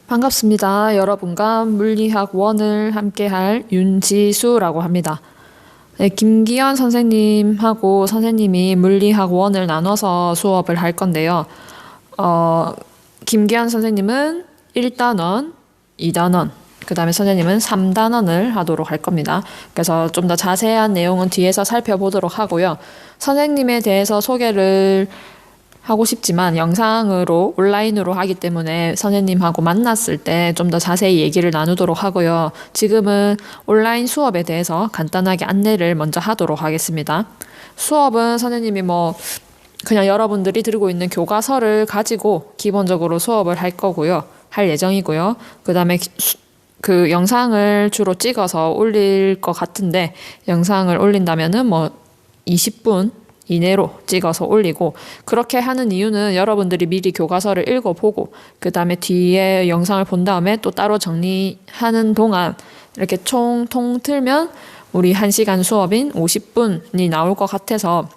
반갑습니다. 여러분과 물리학 1을 함께할 윤지수라고 합니다. 네, 김기현 선생님하고 선생님이 물리학 1을 나눠서 수업을 할 건데요. 김기현 선생님은 1단원, 2단원, 그 다음에 선생님은 3단원을 하도록 할 겁니다. 그래서 좀 더 자세한 내용은 뒤에서 살펴보도록 하고요. 선생님에 대해서 소개를 하고 싶지만 영상으로 온라인으로 하기 때문에 선생님하고 만났을 때 좀 더 자세히 얘기를 나누도록 하고요. 지금은 온라인 수업에 대해서 간단하게 안내를 먼저 하도록 하겠습니다. 수업은 선생님이 그냥 여러분들이 들고 있는 교과서를 가지고 기본적으로 수업을 할 거고요. 할 예정이고요. 그 다음에 그 영상을 주로 찍어서 올릴 것 같은데 영상을 올린다면은 20분 이내로 찍어서 올리고, 그렇게 하는 이유는 여러분들이 미리 교과서를 읽어보고 그 다음에 뒤에 영상을 본 다음에 또 따로 정리하는 동안 이렇게 총통 틀면 우리 1시간 수업인 50분이 나올 것 같아서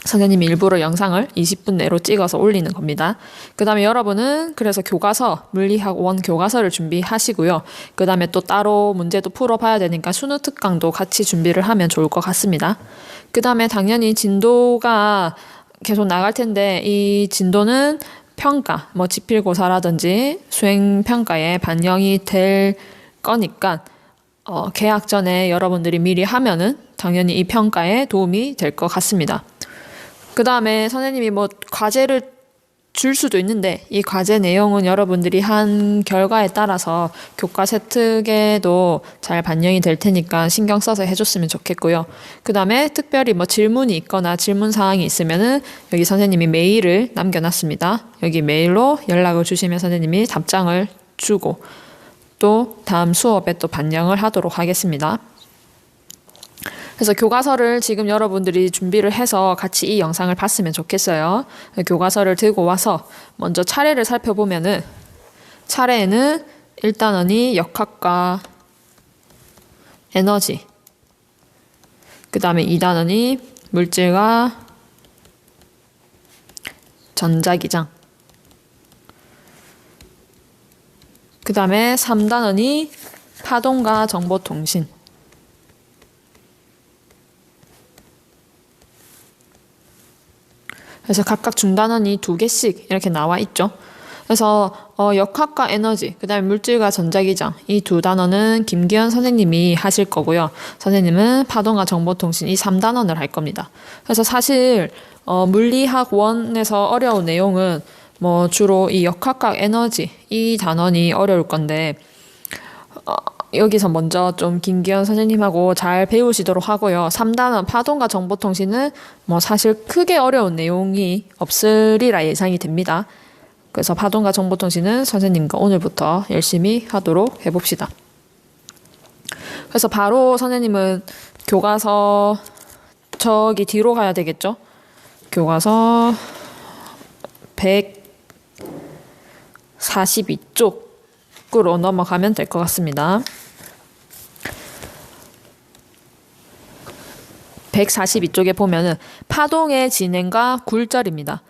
선생님이 일부러 영상을 20분 내로 찍어서 올리는 겁니다. 그 다음에 여러분은 그래서 물리학 1 교과서를 준비하시고요. 그 다음에 또 따로 문제도 풀어봐야 되니까 수능 특강도 같이 준비를 하면 좋을 것 같습니다. 그 다음에 당연히 진도가 계속 나갈 텐데 이 진도는 평가, 지필고사라든지 수행평가에 반영이 될 거니까 개학 전에 여러분들이 미리 하면은 당연히 이 평가에 도움이 될 것 같습니다. 그 다음에 선생님이 과제를 줄 수도 있는데 이 과제 내용은 여러분들이 한 결과에 따라서 교과 세특에도 잘 반영이 될 테니까 신경 써서 해줬으면 좋겠고요. 그 다음에 특별히 질문이 있거나 질문 사항이 있으면은 여기 선생님이 메일을 남겨놨습니다. 여기 메일로 연락을 주시면 선생님이 답장을 주고 또 다음 수업에 또 반영을 하도록 하겠습니다. 그래서 교과서를 지금 여러분들이 준비를 해서 같이 이 영상을 봤으면 좋겠어요. 교과서를 들고 와서 먼저 차례를 살펴보면은 차례에는 1단원이 역학과 에너지, 그 다음에 2단원이 물질과 전자기장, 그 다음에 3단원이 파동과 정보통신, 그래서 각각 중단원이 2개씩 이렇게 나와 있죠. 그래서 역학과 에너지, 그 다음에 물질과 전자기장, 이 2단원은 김기현 선생님이 하실 거고요. 선생님은 파동과 정보통신, 이 3단원을 할 겁니다. 그래서 사실 물리학 1에서 어려운 내용은 주로 이 역학과 에너지, 이 단원이 어려울 건데 여기서 먼저 좀 김기현 선생님하고 잘 배우시도록 하고요. 3단원 파동과 정보통신은 사실 크게 어려운 내용이 없으리라 예상이 됩니다. 그래서 파동과 정보통신은 선생님과 오늘부터 열심히 하도록 해봅시다. 그래서 바로 선생님은 교과서 저기 뒤로 가야 되겠죠? 교과서 142쪽으로 넘어가면 될 것 같습니다. 142쪽에 보면은 파동의 진행과 굴절입니다.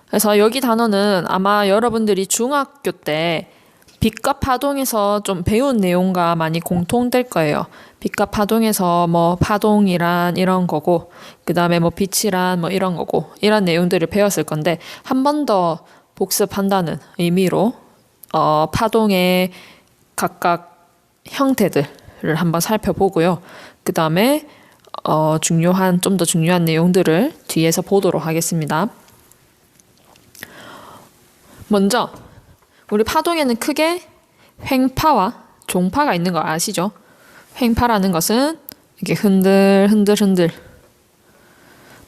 그래서 여기 단어는 아마 여러분들이 중학교 때 빛과 파동에서 좀 배운 내용과 많이 공통될 거예요. 빛과 파동에서 파동이란 이런 거고, 그 다음에 빛이란 이런 거고, 이런 내용들을 배웠을 건데 한 번 더 복습한다는 의미로 파동의 각각 형태들을 한번 살펴보고요. 그 다음에 좀 더 중요한 내용들을 뒤에서 보도록 하겠습니다. 먼저 우리 파동에는 크게 횡파와 종파가 있는 거 아시죠? 횡파라는 것은 이렇게 흔들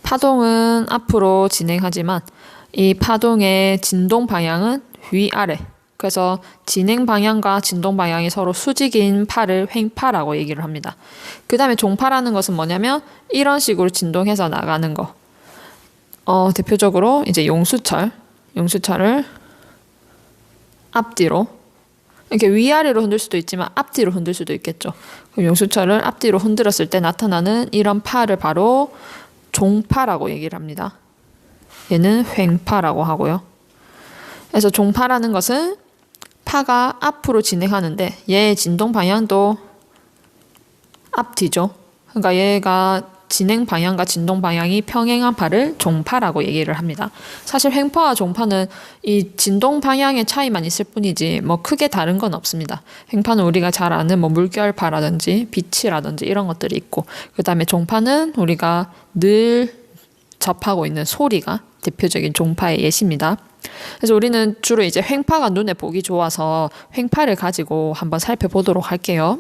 파동은 앞으로 진행하지만 이 파동의 진동 방향은 위아래, 그래서 진행 방향과 진동 방향이 서로 수직인 파를 횡파라고 얘기를 합니다. 그 다음에 종파라는 것은 뭐냐면 이런 식으로 진동해서 나가는 거. 대표적으로 이제 용수철을 앞뒤로 이렇게 위아래로 흔들 수도 있지만 앞뒤로 흔들 수도 있겠죠. 그럼 용수철을 앞뒤로 흔들었을 때 나타나는 이런 파를 바로 종파라고 얘기를 합니다. 얘는 횡파라고 하고요. 그래서 종파라는 것은 파가 앞으로 진행하는데 얘의 진동 방향도 앞뒤죠. 그러니까 얘가 진행 방향과 진동 방향이 평행한 파를 종파라고 얘기를 합니다. 사실 횡파와 종파는 이 진동 방향의 차이만 있을 뿐이지 뭐 크게 다른 건 없습니다. 횡파는 우리가 잘 아는 뭐 물결파라든지 빛이라든지 이런 것들이 있고, 그 다음에 종파는 우리가 늘 접하고 있는 소리가 대표적인 종파의 예시입니다. 그래서 우리는 주로 이제 횡파가 눈에 보기 좋아서 횡파를 가지고 한번 살펴보도록 할게요.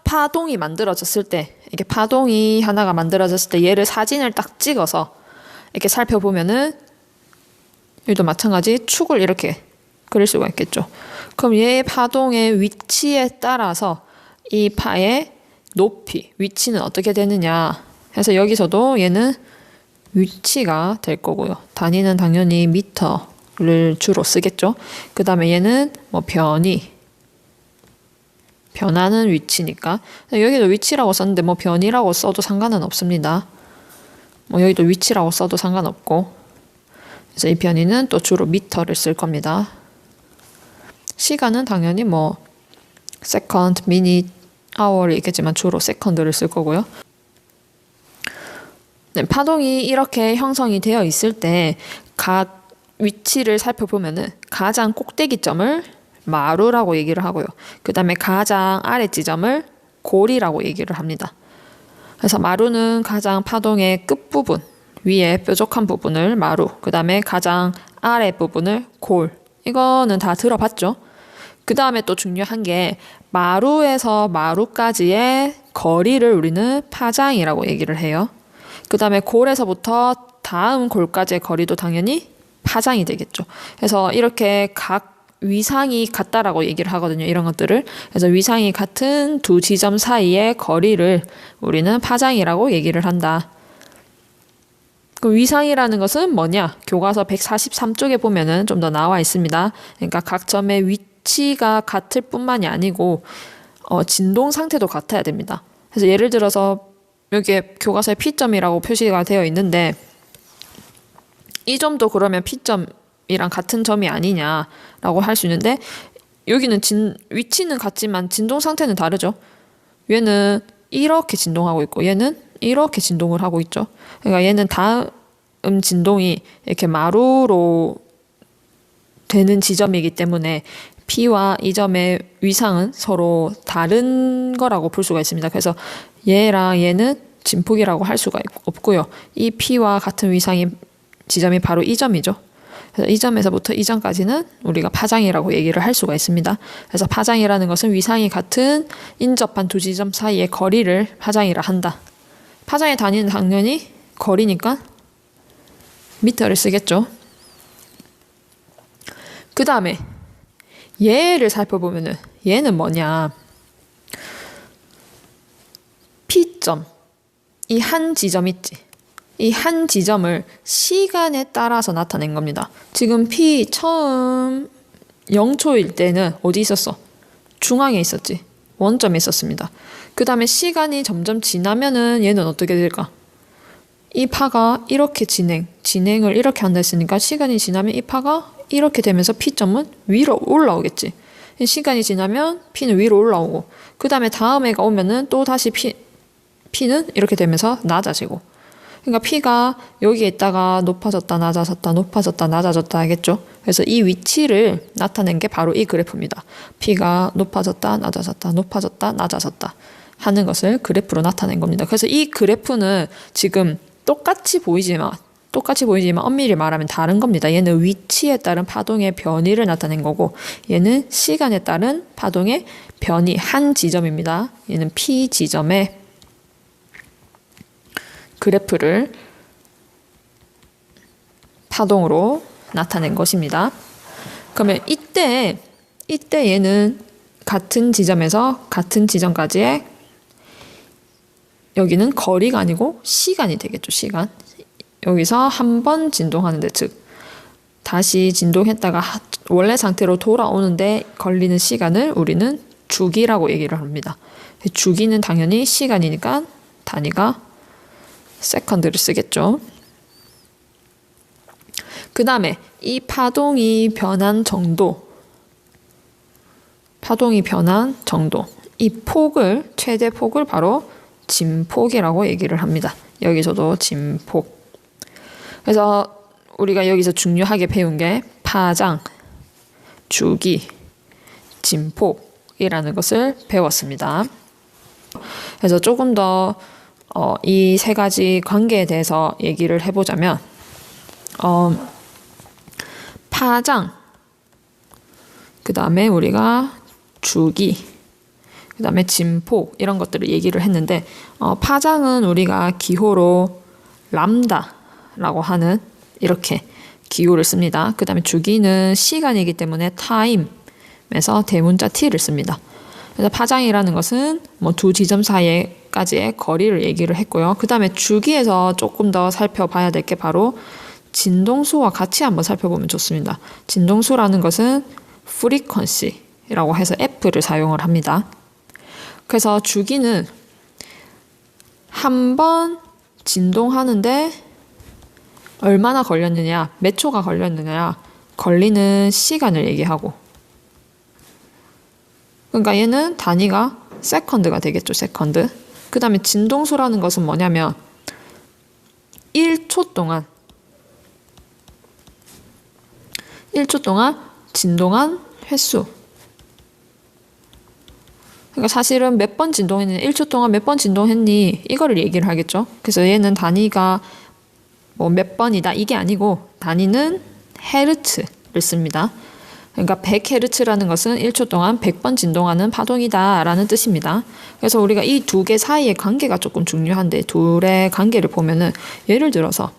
파동이 만들어졌을 때, 이렇게 파동이 하나가 만들어졌을 때 얘를 사진을 딱 찍어서 이렇게 살펴보면은 여기도 마찬가지 축을 이렇게 그릴 수가 있겠죠. 그럼 얘의 파동의 위치에 따라서 이 파의 높이, 위치는 어떻게 되느냐 해서 여기서도 얘는 위치가 될 거고요. 단위는 당연히 미터를 주로 쓰겠죠. 그 다음에 얘는 뭐 변하는 위치니까 여기도 위치라고 썼는데 뭐 변이라고 써도 상관은 없습니다. 뭐 여기도 위치라고 써도 상관없고, 그래서 이 변이는 또 주로 미터를 쓸 겁니다. 시간은 당연히 뭐 second, minute, hour이 있겠지만 주로 second를 쓸 거고요. 네, 파동이 이렇게 형성이 되어 있을 때 각 위치를 살펴보면은 가장 꼭대기점을 마루라고 얘기를 하고요. 그 다음에 가장 아래 지점을 골이라고 얘기를 합니다. 그래서 마루는 가장 파동의 끝부분, 위에 뾰족한 부분을 마루, 그 다음에 가장 아래 부분을 골. 이거는 다 들어봤죠? 그 다음에 또 중요한 게 마루에서 마루까지의 거리를 우리는 파장이라고 얘기를 해요. 그 다음에 골에서부터 다음 골까지의 거리도 당연히 파장이 되겠죠. 그래서 이렇게 각 위상이 같다라고 얘기를 하거든요. 이런 것들을. 그래서 위상이 같은 두 지점 사이의 거리를 우리는 파장이라고 얘기를 한다. 그 위상이라는 것은 뭐냐? 교과서 143쪽에 보면은 좀 더 나와 있습니다. 그러니까 각 점의 위치가 같을 뿐만이 아니고 진동 상태도 같아야 됩니다. 그래서 예를 들어서 여기에 교과서에 P점이라고 표시가 되어 있는데 이 점도 그러면 P점이랑 같은 점이 아니냐라고 할 수 있는데, 여기는 위치는 같지만 진동 상태는 다르죠. 얘는 이렇게 진동하고 있고 얘는 이렇게 진동을 하고 있죠. 그러니까 얘는 다음 진동이 이렇게 마루로 되는 지점이기 때문에 P와 이 점의 위상은 서로 다른 거라고 볼 수가 있습니다. 그래서 얘랑 얘는 진폭이라고 할 수가 없고요. 이 P와 같은 위상의 지점이 바로 이 점이죠. 그래서 이 점에서부터 이 점까지는 우리가 파장이라고 얘기를 할 수가 있습니다. 그래서 파장이라는 것은 위상이 같은 인접한 두 지점 사이의 거리를 파장이라 한다. 파장의 단위는 당연히 거리니까 미터를 쓰겠죠. 그 다음에 얘를 살펴보면은 얘는 뭐냐? P점, 이 한 지점 있지. 이 한 지점을 시간에 따라서 나타낸 겁니다. 지금 P 처음 0초일 때는 어디 있었어? 중앙에 있었지. 원점에 있었습니다. 그 다음에 시간이 점점 지나면은 얘는 어떻게 될까? 이 파가 이렇게 진행을 이렇게 한다 했으니까 시간이 지나면 이 파가 이렇게 되면서 P점은 위로 올라오겠지. 시간이 지나면 P는 위로 올라오고, 그 다음에 다음 애가 오면은 또 다시 P는 이렇게 되면서 낮아지고. 그러니까 P가 여기에 있다가 높아졌다 낮아졌다 높아졌다 낮아졌다 하겠죠. 그래서 이 위치를 나타낸 게 바로 이 그래프입니다. P가 높아졌다 낮아졌다 높아졌다 낮아졌다 하는 것을 그래프로 나타낸 겁니다. 그래서 이 그래프는 지금 똑같이 보이지만 엄밀히 말하면 다른 겁니다. 얘는 위치에 따른 파동의 변이를 나타낸 거고, 얘는 시간에 따른 파동의 변이 한 지점입니다. 얘는 P 지점의 그래프를 파동으로 나타낸 것입니다. 그러면 이때 얘는 같은 지점에서 같은 지점까지의, 여기는 거리가 아니고 시간이 되겠죠. 시간. 여기서 한 번 진동하는데, 즉 다시 진동했다가 원래 상태로 돌아오는데 걸리는 시간을 우리는 주기라고 얘기를 합니다. 주기는 당연히 시간이니까 단위가 세컨드를 쓰겠죠. 그 다음에 이 파동이 변한 정도, 이 폭을, 최대 폭을 바로 진폭이라고 얘기를 합니다. 여기서도 진폭. 그래서 우리가 여기서 중요하게 배운 게 파장, 주기, 진폭이라는 것을 배웠습니다. 그래서 조금 더 이 세 가지 관계에 대해서 얘기를 해보자면 파장, 그 다음에 우리가 주기, 그 다음에 진폭 이런 것들을 얘기를 했는데 파장은 우리가 기호로 람다라고 하는 이렇게 기호를 씁니다. 그 다음에 주기는 시간이기 때문에 time에서 대문자 t를 씁니다. 그래서 파장이라는 것은 뭐 두 지점 사이까지의 거리를 얘기를 했고요. 그 다음에 주기에서 조금 더 살펴봐야 될 게 바로 진동수와 같이 한번 살펴보면 좋습니다. 진동수라는 것은 frequency라고 해서 F를 사용을 합니다. 그래서 주기는 한 번 진동하는데 얼마나 걸렸느냐, 몇 초가 걸렸느냐, 걸리는 시간을 얘기하고, 그러니까 얘는 단위가 세컨드가 되겠죠, 세컨드. 그 다음에 진동수라는 것은 뭐냐면 1초 동안 진동한 횟수. 그러니까 사실은 몇 번 진동했니, 1초 동안 몇 번 진동했니, 이거를 얘기를 하겠죠. 그래서 얘는 단위가 뭐 몇 번이다 이게 아니고 단위는 헤르츠를 씁니다. 그러니까 100헤르츠라는 것은 1초 동안 100번 진동하는 파동이다 라는 뜻입니다. 그래서 우리가 이 두 개 사이의 관계가 조금 중요한데, 둘의 관계를 보면은 예를 들어서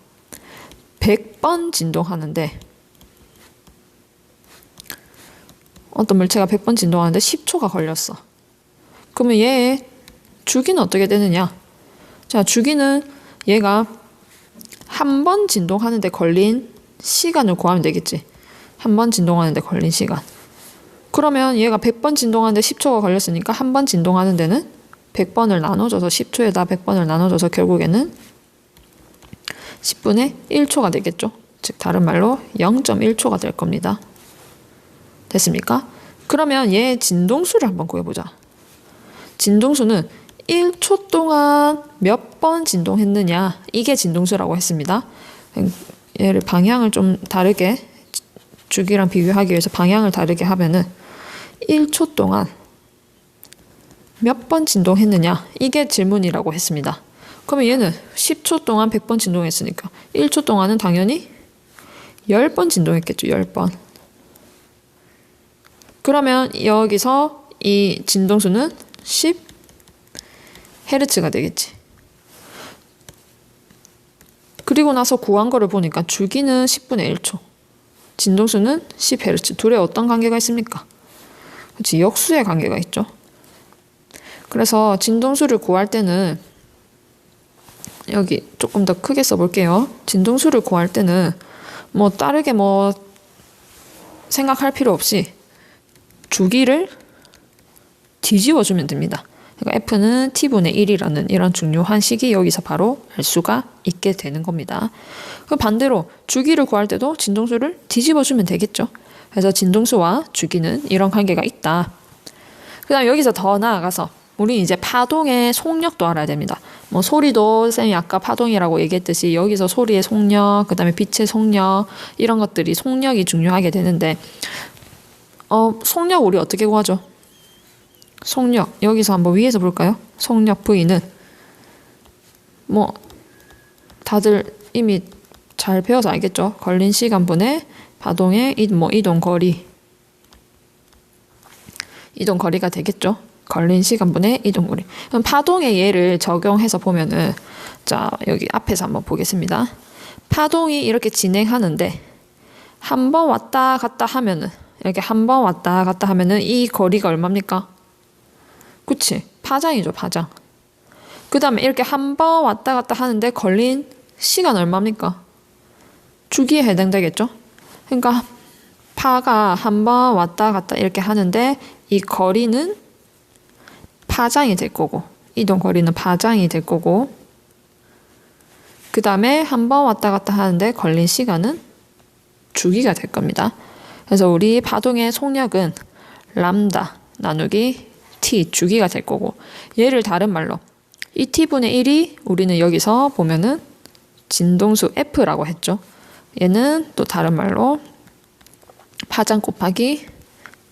100번 진동하는데, 어떤 물체가 100번 진동하는데 10초가 걸렸어. 그러면 얘의 주기는 어떻게 되느냐? 자, 주기는 얘가 한 번 진동하는데 걸린 시간을 구하면 되겠지. 한 번 진동하는데 걸린 시간. 그러면 얘가 100번 진동하는데 10초가 걸렸으니까 한 번 진동하는 데는 100번을 나눠줘서 10초에다 100번을 나눠줘서 결국에는 10분의 1초가 되겠죠. 즉 다른 말로 0.1초가 될 겁니다. 됐습니까? 그러면 얘 진동수를 한번 구해보자. 진동수는 1초 동안 몇 번 진동했느냐, 이게 진동수라고 했습니다. 얘를 방향을 좀 다르게, 주기랑 비교하기 위해서 방향을 다르게 하면은 1초 동안 몇 번 진동했느냐, 이게 질문이라고 했습니다. 그러면 얘는 10초 동안 100번 진동했으니까 1초 동안은 당연히 10번 진동했겠죠. 10번. 그러면 여기서 이 진동수는 10헤르츠가 되겠지. 그리고 나서 구한 거를 보니까 주기는 10분의 1초, 진동수는 10헤르츠. 둘의 어떤 관계가 있습니까? 그렇지, 역수의 관계가 있죠. 그래서 진동수를 구할 때는 여기 조금 더 크게 써볼게요. 진동수를 구할 때는 뭐 다르게 뭐 생각할 필요 없이 주기를 뒤집어주면 됩니다. 그러니까 F는 T분의 1이라는 이런 중요한 식이 여기서 바로 알 수가 있게 되는 겁니다. 그 반대로 주기를 구할 때도 진동수를 뒤집어주면 되겠죠. 그래서 진동수와 주기는 이런 관계가 있다. 그 다음 여기서 더 나아가서 우리 이제 파동의 속력도 알아야 됩니다. 뭐 소리도 쌤이 아까 파동이라고 얘기했듯이 여기서 소리의 속력, 그 다음에 빛의 속력, 이런 것들이 속력이 중요하게 되는데 속력 우리 어떻게 구하죠? 속력 여기서 한번 위에서 볼까요? 속력 V는 뭐 다들 이미 잘 배워서 알겠죠? 걸린 시간분의 파동의 이동 거리가 되겠죠? 걸린 시간분의 이동 거리. 그럼 파동의 예를 적용해서 보면은, 자 여기 앞에서 한번 보겠습니다. 파동이 이렇게 진행하는데 한 번 왔다 갔다 하면은, 이렇게 한 번 왔다 갔다 하면은 이 거리가 얼마입니까? 그치? 파장이죠, 파장. 그 다음에 이렇게 한 번 왔다 갔다 하는데 걸린 시간 얼마입니까? 주기에 해당되겠죠? 그러니까 파가 한 번 왔다 갔다 이렇게 하는데 이 거리는 파장이 될 거고, 이동 거리는 파장이 될 거고, 그 다음에 한 번 왔다 갔다 하는데 걸린 시간은 주기가 될 겁니다. 그래서 우리 파동의 속력은 람다 나누기 t 주기가 될 거고, 얘를 다른 말로 이 t분의 1이 우리는 여기서 보면은 진동수 F라고 했죠. 얘는 또 다른 말로 파장 곱하기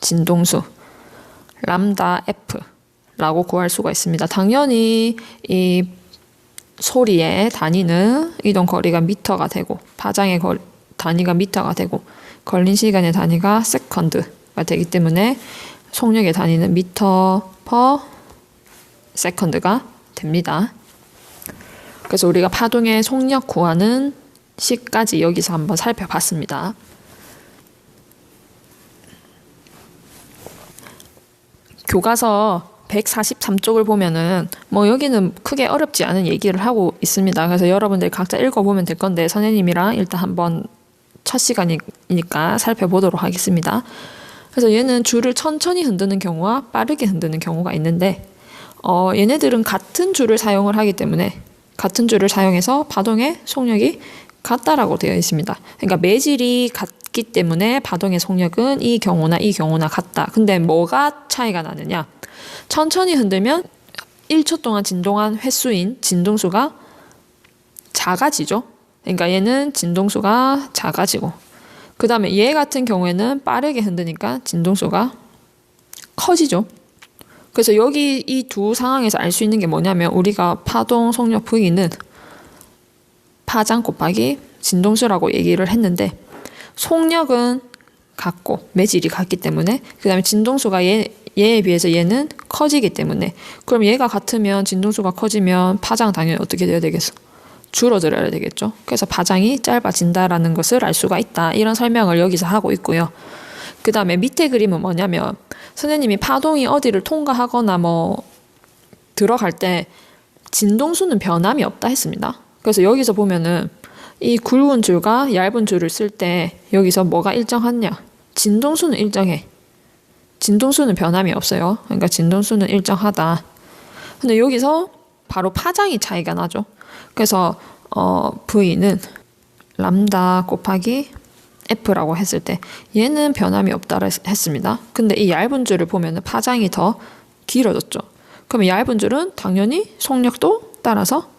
진동수 람다 F라고 구할 수가 있습니다. 당연히 이 소리의 단위는 이동 거리가 미터가 되고, 파장의 단위가 미터가 되고, 걸린 시간의 단위가 세컨드가 되기 때문에 속력의 단위는 미터 퍼 세컨드가 됩니다. 그래서 우리가 파동의 속력 구하는 식까지 여기서 한번 살펴봤습니다. 교과서 143쪽을 보면은 뭐 여기는 크게 어렵지 않은 얘기를 하고 있습니다. 그래서 여러분들 각자 읽어보면 될 건데, 선생님이랑 일단 한번 첫 시간이니까 살펴보도록 하겠습니다. 그래서 얘는 줄을 천천히 흔드는 경우와 빠르게 흔드는 경우가 있는데, 얘네들은 같은 줄을 사용을 하기 때문에 같은 줄을 사용해서 파동의 속력이 같다라고 되어 있습니다. 그러니까 매질이 같기 때문에 파동의 속력은 이 경우나 이 경우나 같다. 근데 뭐가 차이가 나느냐? 천천히 흔들면 1초 동안 진동한 횟수인 진동수가 작아지죠. 그러니까 얘는 진동수가 작아지고, 그 다음에 얘 같은 경우에는 빠르게 흔드니까 진동수가 커지죠. 그래서 여기 이 두 상황에서 알 수 있는 게 뭐냐면, 우리가 파동 속력 V는 파장 곱하기 진동수라고 얘기를 했는데, 속력은 같고 매질이 같기 때문에, 그 다음에 진동수가 얘에 비해서 얘는 커지기 때문에, 그럼 얘가 같으면 진동수가 커지면 파장 당연히 어떻게 돼야 되겠어? 줄어들어야 되겠죠. 그래서 파장이 짧아진다라는 것을 알 수가 있다. 이런 설명을 여기서 하고 있고요. 그 다음에 밑에 그림은 뭐냐면, 선생님이 파동이 어디를 통과하거나 뭐 들어갈 때 진동수는 변함이 없다 했습니다. 그래서 여기서 보면은 이 굵은 줄과 얇은 줄을 쓸 때 여기서 뭐가 일정하냐? 진동수는 일정해. 진동수는 변함이 없어요. 그러니까 진동수는 일정하다. 근데 여기서 바로 파장이 차이가 나죠. 그래서 V는 람다 곱하기 F라고 했을 때 얘는 변함이 없다고 했습니다. 근데 이 얇은 줄을 보면 파장이 더 길어졌죠. 그러면 얇은 줄은 당연히 속력도 따라서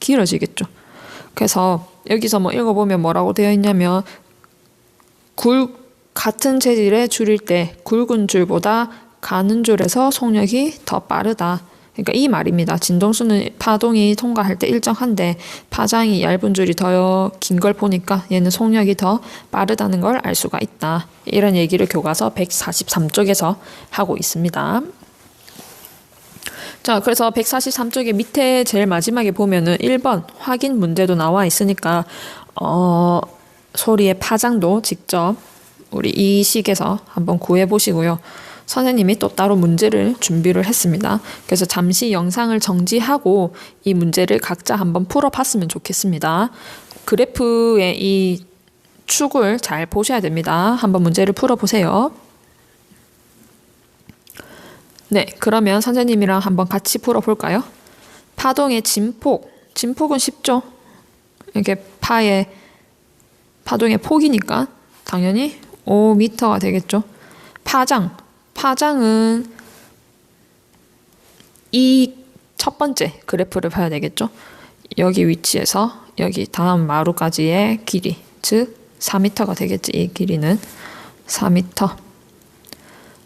길어지겠죠. 그래서 여기서 뭐 읽어보면 뭐라고 되어 있냐면, 같은 재질의 줄일 때 굵은 줄보다 가는 줄에서 속력이 더 빠르다. 그러니까 이 말입니다. 진동수는 파동이 통과할 때 일정한데 파장이 얇은 줄이 더 긴 걸 보니까 얘는 속력이 더 빠르다는 걸 알 수가 있다. 이런 얘기를 교과서 143쪽에서 하고 있습니다. 자, 그래서 143쪽의 밑에 제일 마지막에 보면은 1번 확인 문제도 나와 있으니까 소리의 파장도 직접 우리 이 식에서 한번 구해 보시고요. 선생님이 또 따로 문제를 준비를 했습니다. 그래서 잠시 영상을 정지하고 이 문제를 각자 한번 풀어봤으면 좋겠습니다. 그래프의 이 축을 잘 보셔야 됩니다. 한번 문제를 풀어보세요. 네, 그러면 선생님이랑 한번 같이 풀어볼까요? 파동의 진폭은 쉽죠? 이렇게 파동의 폭이니까 당연히 5m가 되겠죠. 파장은 이 첫 번째 그래프를 봐야 되겠죠. 여기 위치에서 여기 다음 마루까지의 길이, 즉 4m가 되겠지. 이 길이는 4m.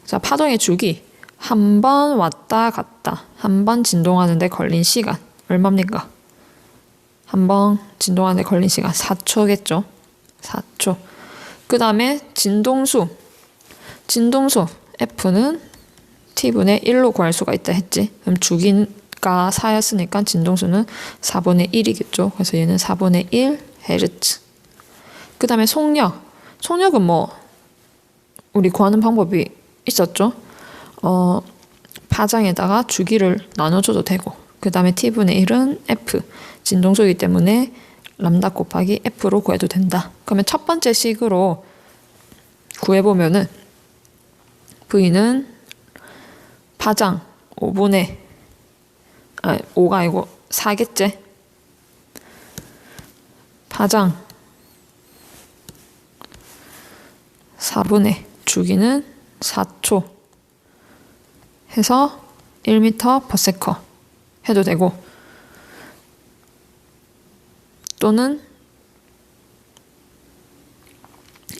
자, 파동의 주기. 한 번 왔다 갔다, 한 번 진동하는데 걸린 시간 얼마입니까? 한 번 진동하는데 걸린 시간 4초겠죠. 4초. 그 다음에 진동수 F는 T분의 1로 구할 수가 있다 했지. 그럼 주기가 4였으니까 진동수는 4분의 1이겠죠. 그래서 얘는 4분의 1 헤르츠. 그 다음에 속력은 뭐 우리 구하는 방법이 있었죠. 파장에다가 주기를 나눠줘도 되고, 그 다음에 T분의 1은 F, 진동수이기 때문에 람다 곱하기 F로 구해도 된다. 그러면 첫 번째 식으로 구해보면은 V는 파장 5가 아니고 4겠지. 파장 4분의 주기는 4초 해서 1m/s 해도 되고, 또는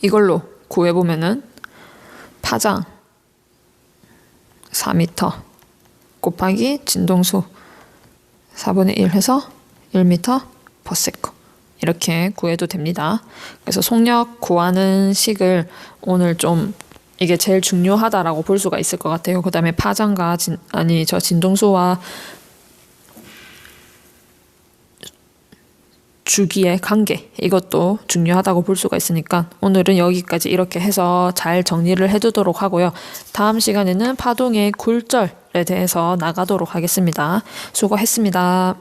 이걸로 구해보면은 파장 4m 곱하기 진동수 4분의 1 해서 1m/s 이렇게 구해도 됩니다. 그래서 속력 구하는 식을 오늘 좀 이게 제일 중요하다라고 볼 수가 있을 것 같아요. 그 다음에 파장과 진동수와 주기의 관계, 이것도 중요하다고 볼 수가 있으니까 오늘은 여기까지 이렇게 해서 잘 정리를 해두도록 하고요. 다음 시간에는 파동의 굴절에 대해서 나가도록 하겠습니다. 수고했습니다.